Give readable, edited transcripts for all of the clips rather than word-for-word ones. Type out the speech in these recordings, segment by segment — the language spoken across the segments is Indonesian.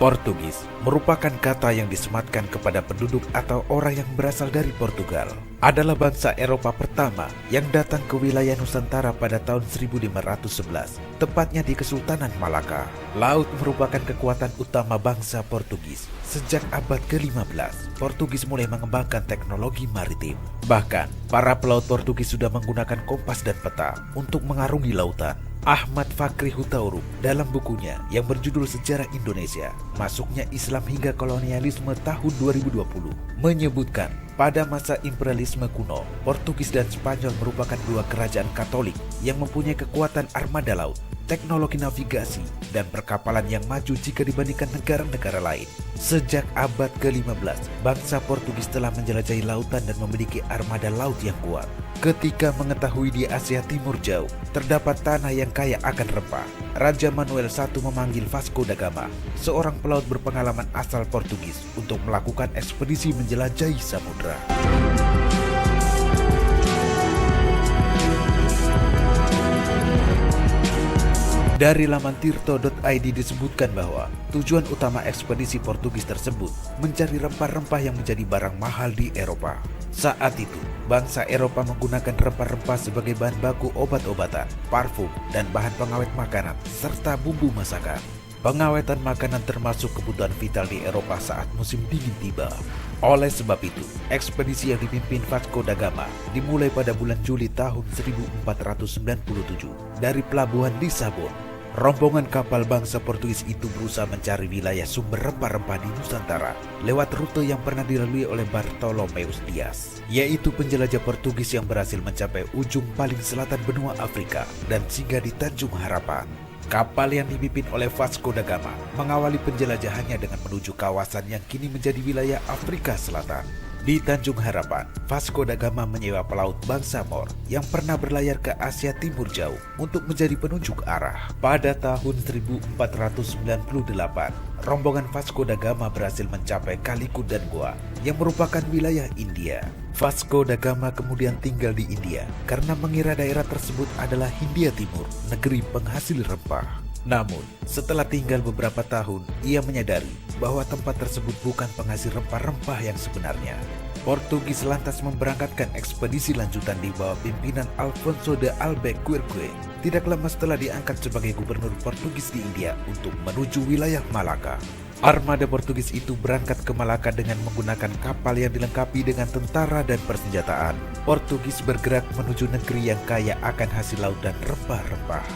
Portugis merupakan kata yang disematkan kepada penduduk atau orang yang berasal dari Portugal. Adalah bangsa Eropa pertama yang datang ke wilayah Nusantara pada tahun 1511, tepatnya di Kesultanan Malaka. Laut merupakan kekuatan utama bangsa Portugis. Sejak abad ke-15, Portugis mulai mengembangkan teknologi maritim. Bahkan, para pelaut Portugis sudah menggunakan kompas dan peta untuk mengarungi lautan. Ahmad Fakri Hutauruk dalam bukunya yang berjudul Sejarah Indonesia, Masuknya Islam hingga Kolonialisme tahun 2020 menyebutkan pada masa imperialisme kuno, Portugis dan Spanyol merupakan dua kerajaan Katolik yang mempunyai kekuatan armada laut, teknologi navigasi, dan perkapalan yang maju jika dibandingkan negara-negara lain. Sejak abad ke-15, bangsa Portugis telah menjelajahi lautan dan memiliki armada laut yang kuat. Ketika mengetahui di Asia Timur jauh terdapat tanah yang kaya akan rempah, Raja Manuel I memanggil Vasco da Gama, seorang pelaut berpengalaman asal Portugis, untuk melakukan ekspedisi menjelajahi samudra. Dari laman tirto.id disebutkan bahwa tujuan utama ekspedisi Portugis tersebut mencari rempah-rempah yang menjadi barang mahal di Eropa. Saat itu, bangsa Eropa menggunakan rempah-rempah sebagai bahan baku obat-obatan, parfum, dan bahan pengawet makanan, serta bumbu masakan. Pengawetan makanan termasuk kebutuhan vital di Eropa saat musim dingin tiba. Oleh sebab itu, ekspedisi yang dipimpin Vasco da Gama dimulai pada bulan Juli tahun 1497 dari pelabuhan Lisabon. Rombongan kapal bangsa Portugis itu berusaha mencari wilayah sumber rempah-rempah di Nusantara lewat rute yang pernah dilalui oleh Bartolomeus Dias, yaitu penjelajah Portugis yang berhasil mencapai ujung paling selatan benua Afrika dan singgah di Tanjung Harapan. Kapal yang dipimpin oleh Vasco da Gama mengawali penjelajahannya dengan menuju kawasan yang kini menjadi wilayah Afrika Selatan. Di Tanjung Harapan, Vasco da Gama menyewa pelaut bangsa Mor yang pernah berlayar ke Asia Timur jauh untuk menjadi penunjuk arah. Pada tahun 1498, rombongan Vasco da Gama berhasil mencapai Calicut dan Goa yang merupakan wilayah India. Vasco da Gama kemudian tinggal di India karena mengira daerah tersebut adalah Hindia Timur, negeri penghasil rempah. Namun, setelah tinggal beberapa tahun, ia menyadari bahwa tempat tersebut bukan penghasil rempah-rempah yang sebenarnya. Portugis lantas memberangkatkan ekspedisi lanjutan di bawah pimpinan Alfonso de Albuquerque. Tidak lama setelah diangkat sebagai gubernur Portugis di India untuk menuju wilayah Malaka. Armada Portugis itu berangkat ke Malaka dengan menggunakan kapal yang dilengkapi dengan tentara dan persenjataan. Portugis bergerak menuju negeri yang kaya akan hasil laut dan rempah-rempah.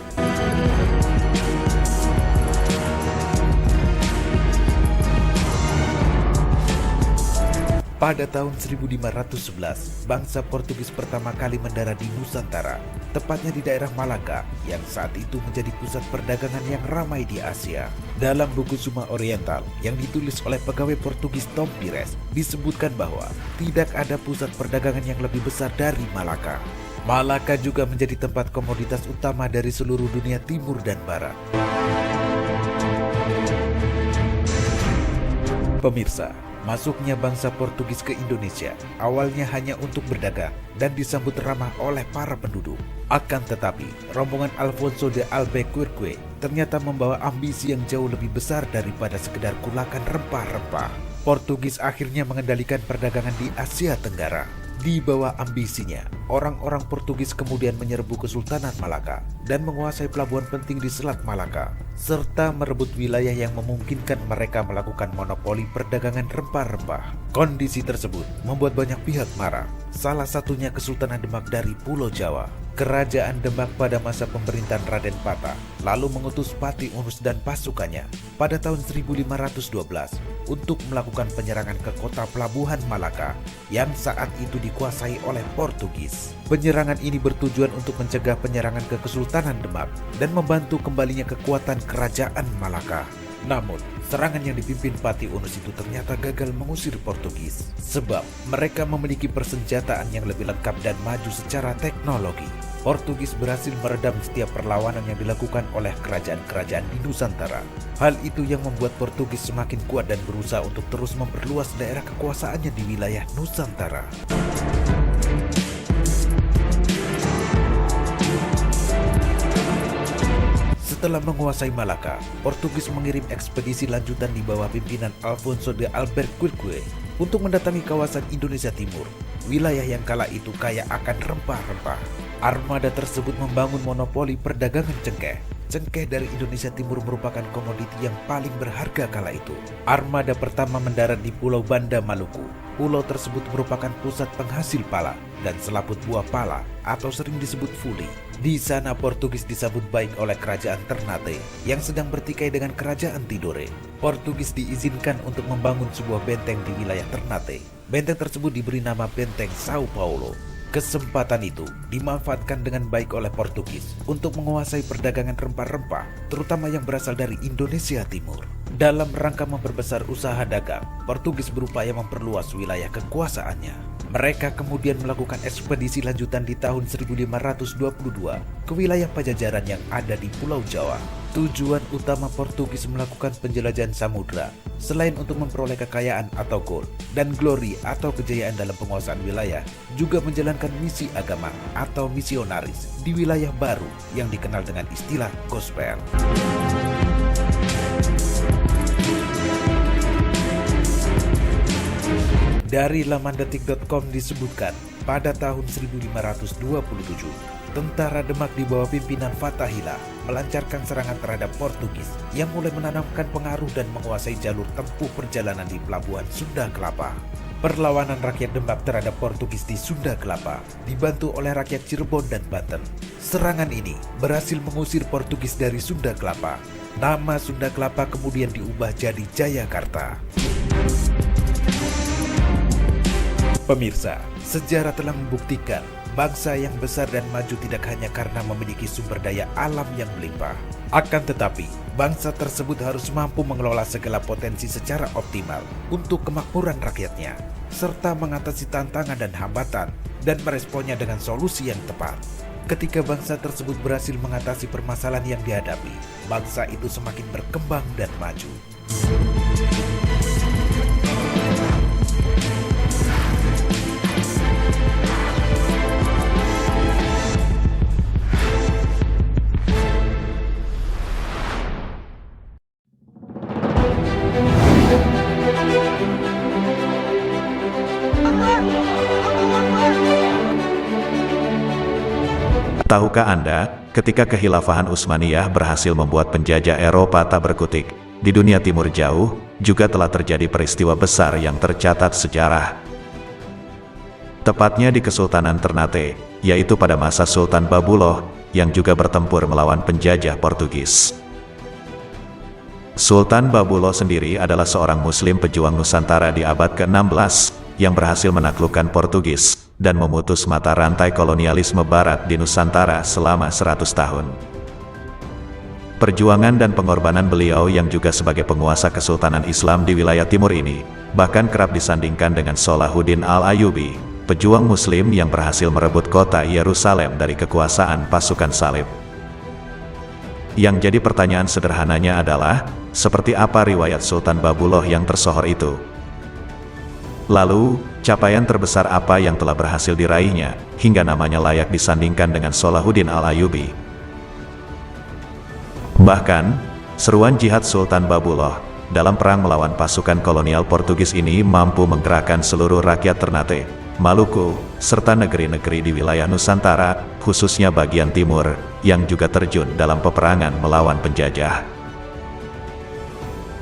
Pada tahun 1511, bangsa Portugis pertama kali mendarat di Nusantara, tepatnya di daerah Malaka, yang saat itu menjadi pusat perdagangan yang ramai di Asia. Dalam buku Suma Oriental yang ditulis oleh pegawai Portugis Tom Pires, disebutkan bahwa tidak ada pusat perdagangan yang lebih besar dari Malaka. Malaka juga menjadi tempat komoditas utama dari seluruh dunia timur dan barat. Pemirsa, masuknya bangsa Portugis ke Indonesia awalnya hanya untuk berdagang dan disambut ramah oleh para penduduk. Akan tetapi, rombongan Alfonso de Albuquerque ternyata membawa ambisi yang jauh lebih besar daripada sekedar kulakan rempah-rempah. Portugis akhirnya mengendalikan perdagangan di Asia Tenggara. Di bawah ambisinya, orang-orang Portugis kemudian menyerbu Kesultanan Malaka dan menguasai pelabuhan penting di Selat Malaka, serta merebut wilayah yang memungkinkan mereka melakukan monopoli perdagangan rempah-rempah. Kondisi tersebut membuat banyak pihak marah, salah satunya Kesultanan Demak dari Pulau Jawa. Kerajaan Demak pada masa pemerintahan Raden Patah lalu mengutus Pati Unus dan pasukannya pada tahun 1512 untuk melakukan penyerangan ke kota pelabuhan Malaka yang saat itu dikuasai oleh Portugis. Penyerangan ini bertujuan untuk mencegah penyerangan ke Kesultanan Demak dan membantu kembalinya kekuatan kerajaan Malaka. Namun, serangan yang dipimpin Pati Unus itu ternyata gagal mengusir Portugis, sebab mereka memiliki persenjataan yang lebih lengkap dan maju secara teknologi. Portugis berhasil meredam setiap perlawanan yang dilakukan oleh kerajaan-kerajaan di Nusantara. Hal itu yang membuat Portugis semakin kuat dan berusaha untuk terus memperluas daerah kekuasaannya di wilayah Nusantara. Setelah menguasai Malaka, Portugis mengirim ekspedisi lanjutan di bawah pimpinan Alfonso de Albuquerque untuk mendatangi kawasan Indonesia Timur, wilayah yang kala itu kaya akan rempah-rempah. Armada tersebut membangun monopoli perdagangan cengkeh. Cengkeh dari Indonesia Timur merupakan komoditi yang paling berharga kala itu. Armada pertama mendarat di Pulau Banda, Maluku. Pulau tersebut merupakan pusat penghasil pala dan selaput buah pala atau sering disebut fuli. Di sana Portugis disambut baik oleh kerajaan Ternate yang sedang bertikai dengan kerajaan Tidore. Portugis diizinkan untuk membangun sebuah benteng di wilayah Ternate. Benteng tersebut diberi nama Benteng Sao Paulo. Kesempatan itu dimanfaatkan dengan baik oleh Portugis untuk menguasai perdagangan rempah-rempah, terutama yang berasal dari Indonesia Timur. Dalam rangka memperbesar usaha dagang, Portugis berupaya memperluas wilayah kekuasaannya. Mereka kemudian melakukan ekspedisi lanjutan di tahun 1522 ke wilayah Pajajaran yang ada di Pulau Jawa. Tujuan utama Portugis melakukan penjelajahan samudra, selain untuk memperoleh kekayaan atau gold dan glory atau kejayaan dalam penguasaan wilayah, juga menjalankan misi agama atau misionaris di wilayah baru yang dikenal dengan istilah gospel. Dari laman detik.com disebutkan, pada tahun 1527, tentara Demak di bawah pimpinan Fathahillah melancarkan serangan terhadap Portugis yang mulai menanamkan pengaruh dan menguasai jalur tempuh perjalanan di Pelabuhan Sunda Kelapa. Perlawanan rakyat Demak terhadap Portugis di Sunda Kelapa dibantu oleh rakyat Cirebon dan Banten. Serangan ini berhasil mengusir Portugis dari Sunda Kelapa. Nama Sunda Kelapa kemudian diubah jadi Jayakarta. Pemirsa, sejarah telah membuktikan bangsa yang besar dan maju tidak hanya karena memiliki sumber daya alam yang melimpah. Akan tetapi, bangsa tersebut harus mampu mengelola segala potensi secara optimal untuk kemakmuran rakyatnya, serta mengatasi tantangan dan hambatan dan meresponnya dengan solusi yang tepat. Ketika bangsa tersebut berhasil mengatasi permasalahan yang dihadapi, bangsa itu semakin berkembang dan maju. Tahukah Anda, ketika Kekhilafahan Utsmaniyah berhasil membuat penjajah Eropa tak berkutik, di dunia timur jauh, juga telah terjadi peristiwa besar yang tercatat sejarah. Tepatnya di Kesultanan Ternate, yaitu pada masa Sultan Babuloh, yang juga bertempur melawan penjajah Portugis. Sultan Babuloh sendiri adalah seorang Muslim pejuang Nusantara di abad ke-16, yang berhasil menaklukkan Portugis dan memutus mata rantai kolonialisme Barat di Nusantara selama 100 tahun. Perjuangan dan pengorbanan beliau yang juga sebagai penguasa Kesultanan Islam di wilayah timur ini, bahkan kerap disandingkan dengan Salahuddin Al-Ayyubi, pejuang Muslim yang berhasil merebut kota Yerusalem dari kekuasaan pasukan salib. Yang jadi pertanyaan sederhananya adalah, seperti apa riwayat Sultan Babuloh yang tersohor itu? Lalu, capaian terbesar apa yang telah berhasil diraihnya, hingga namanya layak disandingkan dengan Salahuddin Al-Ayyubi? Bahkan, seruan jihad Sultan Babuloh dalam perang melawan pasukan kolonial Portugis ini mampu menggerakkan seluruh rakyat Ternate, Maluku, serta negeri-negeri di wilayah Nusantara, khususnya bagian timur, yang juga terjun dalam peperangan melawan penjajah.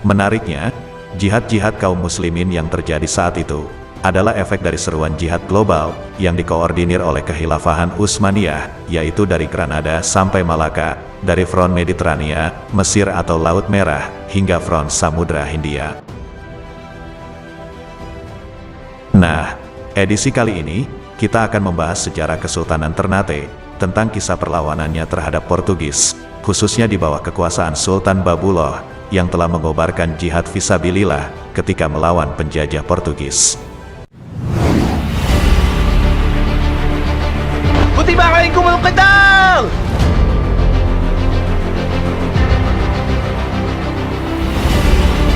Menariknya, jihad-jihad kaum muslimin yang terjadi saat itu adalah efek dari seruan jihad global yang dikoordinir oleh Kekhilafahan Utsmaniyah, yaitu dari Granada sampai Malaka, dari front Mediterania, Mesir atau Laut Merah, hingga front Samudra Hindia. Nah, edisi kali ini, kita akan membahas sejarah Kesultanan Ternate, tentang kisah perlawanannya terhadap Portugis, khususnya di bawah kekuasaan Sultan Babuloh, yang telah mengobarkan jihad fisabilillah ketika melawan penjajah Portugis. Kutiba alaikumul qital!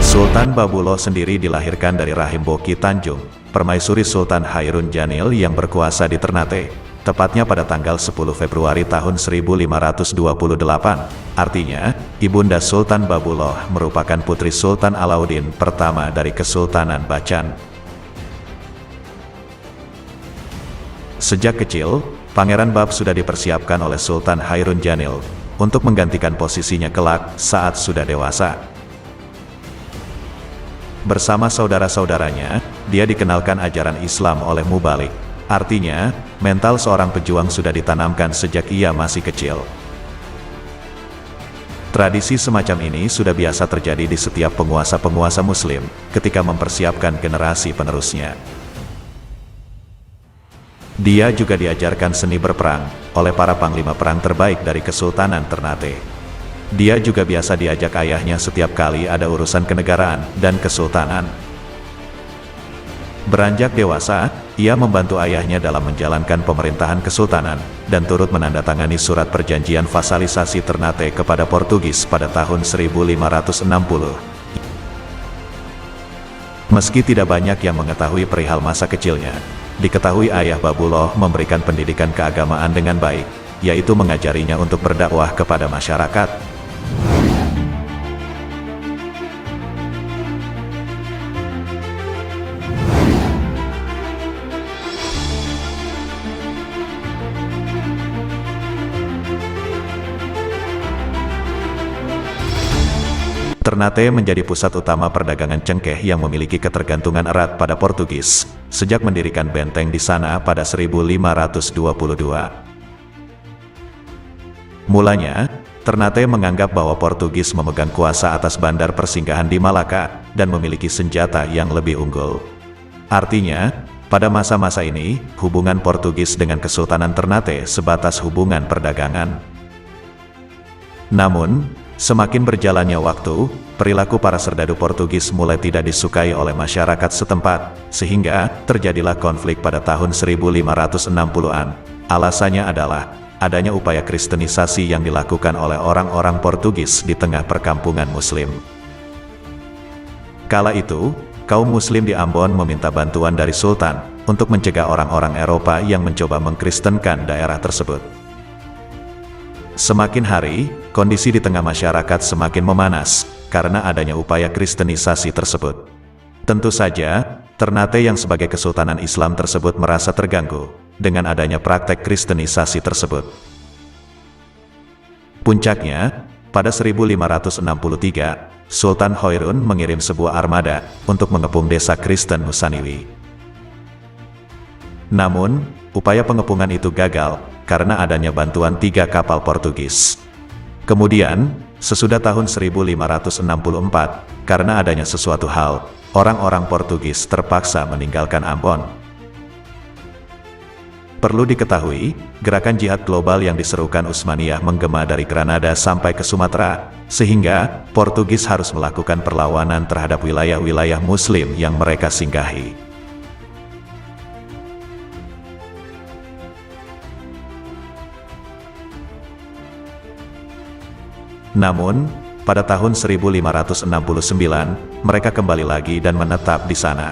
Sultan Babuloh sendiri dilahirkan dari rahim Boki Tanjung, permaisuri Sultan Hairun Janil yang berkuasa di Ternate, tepatnya pada tanggal 10 Februari tahun 1528. Artinya, Ibunda Sultan Babuloh merupakan putri Sultan Alauddin pertama dari Kesultanan Bacan. Sejak kecil, Pangeran Bab sudah dipersiapkan oleh Sultan Hairun Janil untuk menggantikan posisinya kelak saat sudah dewasa. Bersama saudara-saudaranya, dia dikenalkan ajaran Islam oleh Mubalik. Artinya, mental seorang pejuang sudah ditanamkan sejak ia masih kecil. Tradisi semacam ini sudah biasa terjadi di setiap penguasa-penguasa Muslim ketika mempersiapkan generasi penerusnya. Dia juga diajarkan seni berperang oleh para panglima perang terbaik dari Kesultanan Ternate. Dia juga biasa diajak ayahnya setiap kali ada urusan kenegaraan dan kesultanan. Beranjak dewasa, ia membantu ayahnya dalam menjalankan pemerintahan kesultanan dan turut menandatangani surat perjanjian fasalisasi Ternate kepada Portugis pada tahun 1560. Meski tidak banyak yang mengetahui perihal masa kecilnya, diketahui ayah Babuloh memberikan pendidikan keagamaan dengan baik, yaitu mengajarinya untuk berdakwah kepada masyarakat. Ternate menjadi pusat utama perdagangan cengkeh yang memiliki ketergantungan erat pada Portugis, sejak mendirikan benteng di sana pada 1522. Mulanya, Ternate menganggap bahwa Portugis memegang kuasa atas bandar persinggahan di Malaka, dan memiliki senjata yang lebih unggul. Artinya, pada masa-masa ini, hubungan Portugis dengan Kesultanan Ternate sebatas hubungan perdagangan. Namun, semakin berjalannya waktu, perilaku para serdadu Portugis mulai tidak disukai oleh masyarakat setempat, sehingga terjadilah konflik pada tahun 1560-an. Alasannya adalah adanya upaya kristenisasi yang dilakukan oleh orang-orang Portugis di tengah perkampungan Muslim. Kala itu, kaum Muslim di Ambon meminta bantuan dari Sultan untuk mencegah orang-orang Eropa yang mencoba mengkristenkan daerah tersebut. Semakin hari, kondisi di tengah masyarakat semakin memanas karena adanya upaya kristenisasi tersebut. Tentu saja, Ternate yang sebagai kesultanan Islam tersebut merasa terganggu dengan adanya praktek kristenisasi tersebut. Puncaknya, pada 1563, Sultan Hairun mengirim sebuah armada untuk mengepung desa Kristen Nusaniwi. Namun, upaya pengepungan itu gagal karena adanya bantuan 3 kapal Portugis. Kemudian, sesudah tahun 1564, karena adanya sesuatu hal, orang-orang Portugis terpaksa meninggalkan Ambon. Perlu diketahui, gerakan jihad global yang diserukan Utsmaniyah menggema dari Granada sampai ke Sumatera, sehingga Portugis harus melakukan perlawanan terhadap wilayah-wilayah Muslim yang mereka singgahi. Namun, pada tahun 1569, mereka kembali lagi dan menetap di sana.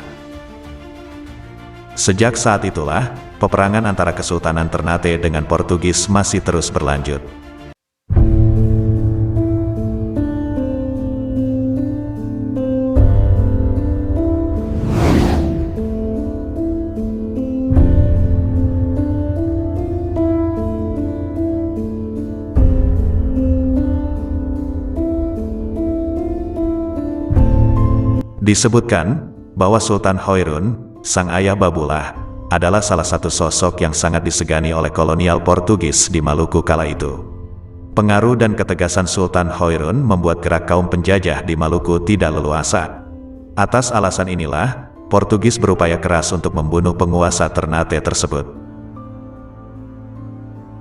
Sejak saat itulah, peperangan antara Kesultanan Ternate dengan Portugis masih terus berlanjut. Disebutkan bahwa Sultan Hairun, sang ayah Babulah, adalah salah satu sosok yang sangat disegani oleh kolonial Portugis di Maluku kala itu. Pengaruh dan ketegasan Sultan Hairun membuat gerak kaum penjajah di Maluku tidak leluasa. Atas alasan inilah, Portugis berupaya keras untuk membunuh penguasa Ternate tersebut.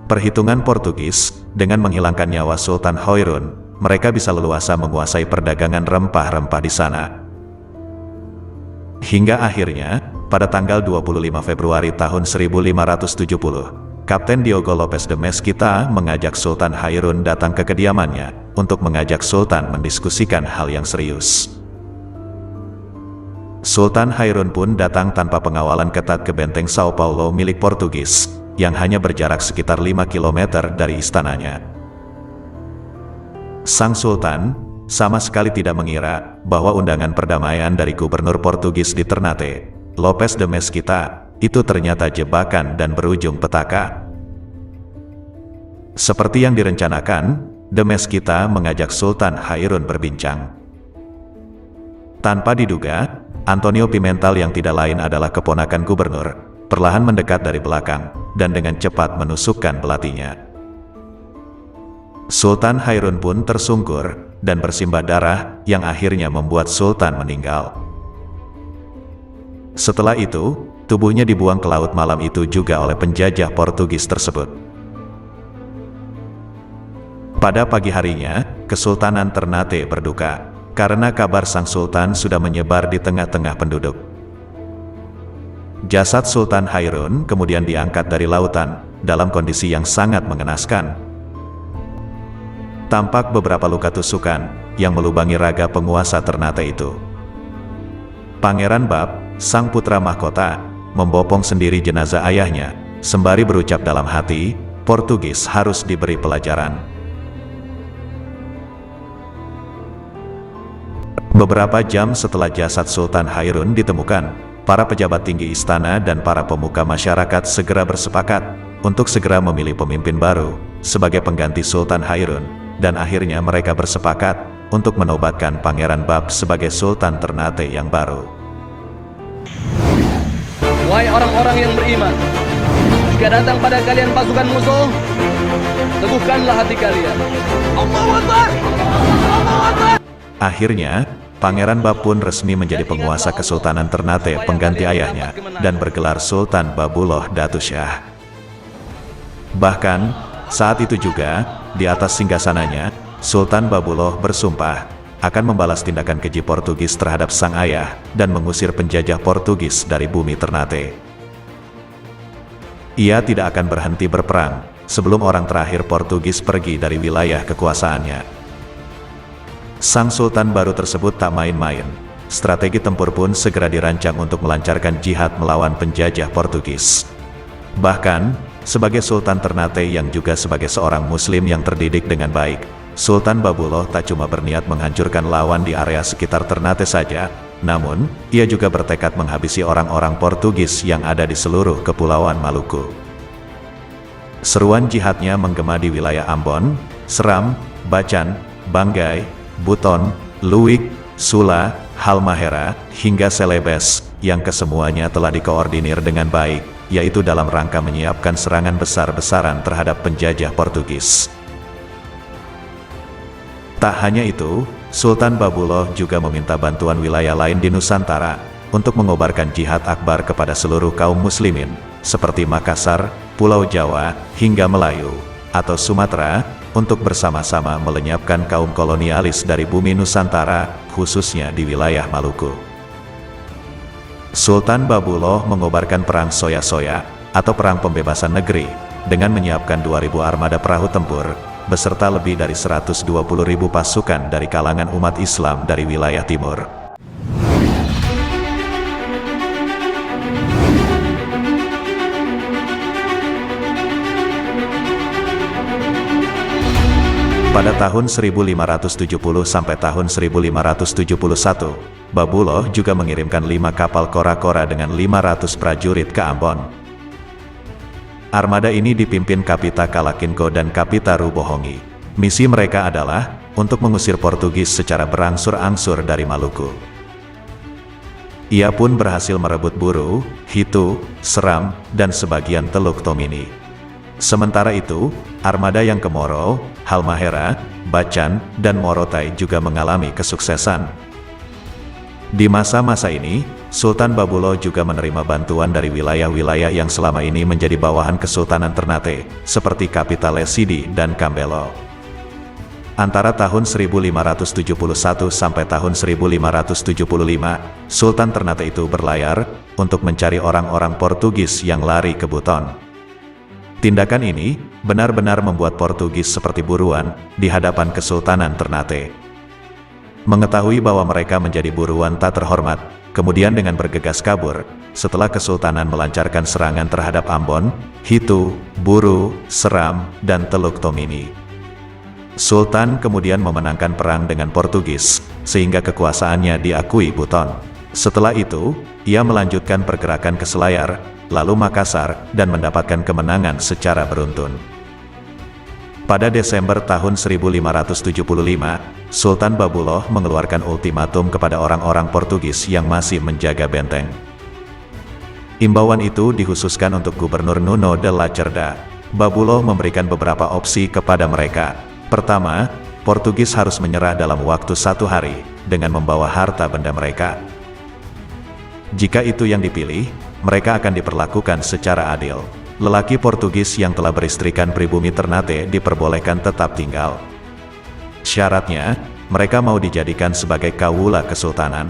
Perhitungan Portugis, dengan menghilangkan nyawa Sultan Hairun, mereka bisa leluasa menguasai perdagangan rempah-rempah di sana. Hingga akhirnya, pada tanggal 25 Februari tahun 1570, Kapten Diogo Lopes de Mesquita mengajak Sultan Hairun datang ke kediamannya untuk mengajak Sultan mendiskusikan hal yang serius. Sultan Hairun pun datang tanpa pengawalan ketat ke benteng Sao Paulo milik Portugis, yang hanya berjarak sekitar 5 km dari istananya. Sang Sultan sama sekali tidak mengira bahwa undangan perdamaian dari Gubernur Portugis di Ternate, Lopes de Mesquita, itu ternyata jebakan dan berujung petaka. Seperti yang direncanakan, de Mesquita mengajak Sultan Hairun berbincang. Tanpa diduga, Antonio Pimentel yang tidak lain adalah keponakan gubernur, perlahan mendekat dari belakang, dan dengan cepat menusukkan belatinya. Sultan Hairun pun tersungkur, dan bersimbah darah yang akhirnya membuat Sultan meninggal. Setelah itu, tubuhnya dibuang ke laut malam itu juga oleh penjajah Portugis tersebut. Pada pagi harinya, Kesultanan Ternate berduka, karena kabar sang sultan sudah menyebar di tengah-tengah penduduk. Jasad Sultan Hairun kemudian diangkat dari lautan, dalam kondisi yang sangat mengenaskan. Tampak beberapa luka tusukan, yang melubangi raga penguasa Ternate itu. Pangeran Bab, sang putra mahkota, membopong sendiri jenazah ayahnya, sembari berucap dalam hati, Portugis harus diberi pelajaran. Beberapa jam setelah jasad Sultan Hairun ditemukan, para pejabat tinggi istana dan para pemuka masyarakat segera bersepakat untuk segera memilih pemimpin baru sebagai pengganti Sultan Hairun, dan akhirnya mereka bersepakat untuk menobatkan Pangeran Bab sebagai Sultan Ternate yang baru. Wahai orang-orang yang beriman, jika datang pada kalian pasukan musuh, teguhkanlah hati kalian. Allahu Akbar! Allahu Akbar! Akhirnya, Pangeran Bab pun resmi menjadi penguasa Kesultanan Ternate pengganti ayahnya, dan bergelar Sultan Babuloh Datu Syah. Bahkan, saat itu juga, di atas singgasananya, Sultan Babuloh bersumpah akan membalas tindakan keji Portugis terhadap sang ayah dan mengusir penjajah Portugis dari bumi Ternate. Ia tidak akan berhenti berperang sebelum orang terakhir Portugis pergi dari wilayah kekuasaannya. Sang Sultan baru tersebut tak main-main. Strategi tempur pun segera dirancang untuk melancarkan jihad melawan penjajah Portugis. Bahkan, sebagai Sultan Ternate yang juga sebagai seorang Muslim yang terdidik dengan baik, Sultan Babuloh tak cuma berniat menghancurkan lawan di area sekitar Ternate saja, namun, ia juga bertekad menghabisi orang-orang Portugis yang ada di seluruh Kepulauan Maluku. Seruan jihadnya menggema di wilayah Ambon, Seram, Bacan, Banggai, Buton, Luik, Sula, Halmahera, hingga Celebes, yang kesemuanya telah dikoordinir dengan baik, yaitu dalam rangka menyiapkan serangan besar-besaran terhadap penjajah Portugis. Tak hanya itu, Sultan Babuloh juga meminta bantuan wilayah lain di Nusantara untuk mengobarkan jihad akbar kepada seluruh kaum muslimin, seperti Makassar, Pulau Jawa, hingga Melayu, atau Sumatera, untuk bersama-sama melenyapkan kaum kolonialis dari bumi Nusantara, khususnya di wilayah Maluku. Sultan Babuloh mengobarkan perang soya-soya, atau perang pembebasan negeri, dengan menyiapkan 2.000 armada perahu tempur, beserta lebih dari 120.000 pasukan dari kalangan umat Islam dari wilayah timur. Pada tahun 1570 sampai tahun 1571, Babuloh juga mengirimkan 5 kapal kora-kora dengan 500 prajurit ke Ambon. Armada ini dipimpin Kapita Kalakinko dan Kapita Rubohongi. Misi mereka adalah untuk mengusir Portugis secara berangsur-angsur dari Maluku. Ia pun berhasil merebut Buru, Hitu, Seram, dan sebagian Teluk Tomini. Sementara itu, armada yang ke Moro, Halmahera, Bacan, dan Morotai juga mengalami kesuksesan. Di masa-masa ini, Sultan Babuloh juga menerima bantuan dari wilayah-wilayah yang selama ini menjadi bawahan Kesultanan Ternate, seperti Kapitale Sidi dan Kambelo. Antara tahun 1571 sampai tahun 1575, Sultan Ternate itu berlayar untuk mencari orang-orang Portugis yang lari ke Buton. Tindakan ini benar-benar membuat Portugis seperti buruan di hadapan Kesultanan Ternate. Mengetahui bahwa mereka menjadi buruan tak terhormat, kemudian dengan bergegas kabur, setelah Kesultanan melancarkan serangan terhadap Ambon, Hitu, Buru, Seram, dan Teluk Tomini. Sultan kemudian memenangkan perang dengan Portugis, sehingga kekuasaannya diakui Buton. Setelah itu, ia melanjutkan pergerakan ke Selayar, lalu Makassar, dan mendapatkan kemenangan secara beruntun. Pada Desember tahun 1575, Sultan Babuloh mengeluarkan ultimatum kepada orang-orang Portugis yang masih menjaga benteng. Imbauan itu dikhususkan untuk Gubernur Nuno de la Cerda. Babuloh memberikan beberapa opsi kepada mereka. Pertama, Portugis harus menyerah dalam waktu 1 hari, dengan membawa harta benda mereka. Jika itu yang dipilih, mereka akan diperlakukan secara adil. Lelaki Portugis yang telah beristrikan pribumi Ternate diperbolehkan tetap tinggal. Syaratnya, mereka mau dijadikan sebagai kawula kesultanan.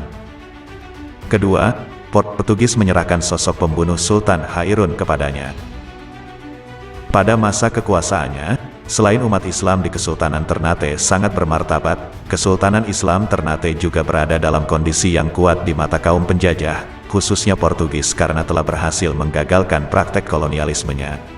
Kedua, Portugis menyerahkan sosok pembunuh Sultan Hairun kepadanya. Pada masa kekuasaannya, selain umat Islam di Kesultanan Ternate sangat bermartabat, Kesultanan Islam Ternate juga berada dalam kondisi yang kuat di mata kaum penjajah, khususnya Portugis karena telah berhasil menggagalkan praktek kolonialismenya.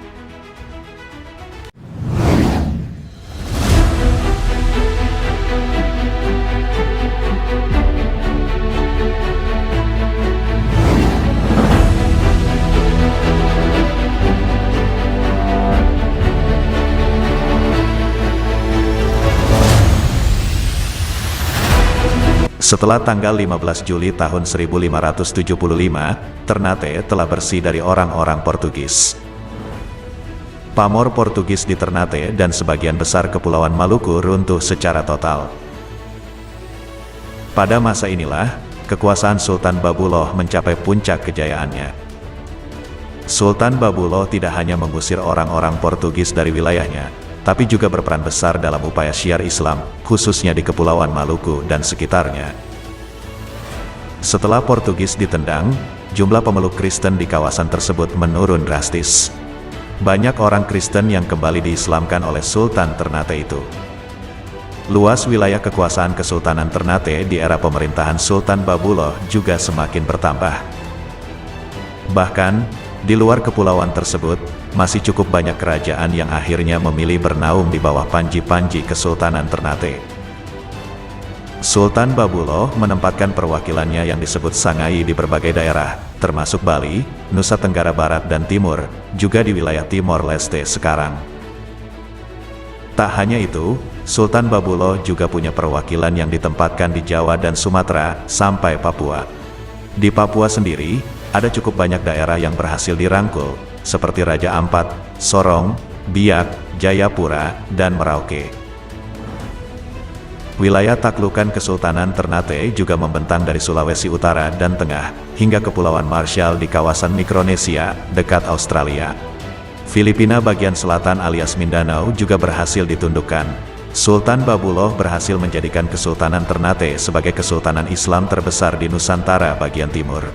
Setelah tanggal 15 Juli tahun 1575, Ternate telah bersih dari orang-orang Portugis. Pamor Portugis di Ternate dan sebagian besar Kepulauan Maluku runtuh secara total. Pada masa inilah, kekuasaan Sultan Babuloh mencapai puncak kejayaannya. Sultan Babuloh tidak hanya mengusir orang-orang Portugis dari wilayahnya, tapi juga berperan besar dalam upaya syiar Islam, khususnya di Kepulauan Maluku dan sekitarnya. Setelah Portugis ditendang, jumlah pemeluk Kristen di kawasan tersebut menurun drastis. Banyak orang Kristen yang kembali diislamkan oleh Sultan Ternate itu. Luas wilayah kekuasaan Kesultanan Ternate di era pemerintahan Sultan Babuloh juga semakin bertambah. Bahkan, di luar kepulauan tersebut, masih cukup banyak kerajaan yang akhirnya memilih bernaung di bawah panji-panji Kesultanan Ternate. Sultan Babuloh menempatkan perwakilannya yang disebut Sangai di berbagai daerah, termasuk Bali, Nusa Tenggara Barat dan Timur, juga di wilayah Timor Leste sekarang. Tak hanya itu, Sultan Babuloh juga punya perwakilan yang ditempatkan di Jawa dan Sumatera, sampai Papua. Di Papua sendiri, ada cukup banyak daerah yang berhasil dirangkul, seperti Raja Ampat, Sorong, Biak, Jayapura, dan Merauke. Wilayah taklukan Kesultanan Ternate juga membentang dari Sulawesi Utara dan Tengah, hingga Kepulauan Marshall di kawasan Mikronesia, dekat Australia. Filipina bagian selatan alias Mindanao juga berhasil ditundukkan. Sultan Babuloh berhasil menjadikan Kesultanan Ternate sebagai kesultanan Islam terbesar di Nusantara bagian timur.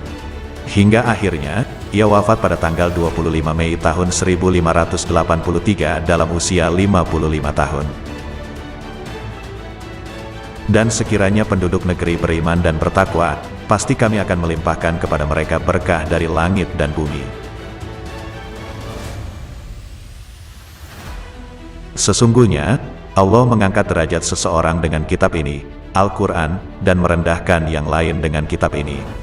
Hingga akhirnya, ia wafat pada tanggal 25 Mei tahun 1583 dalam usia 55 tahun. Dan sekiranya penduduk negeri beriman dan bertakwa, pasti kami akan melimpahkan kepada mereka berkah dari langit dan bumi. Sesungguhnya, Allah mengangkat derajat seseorang dengan kitab ini, Al-Quran, dan merendahkan yang lain dengan kitab ini.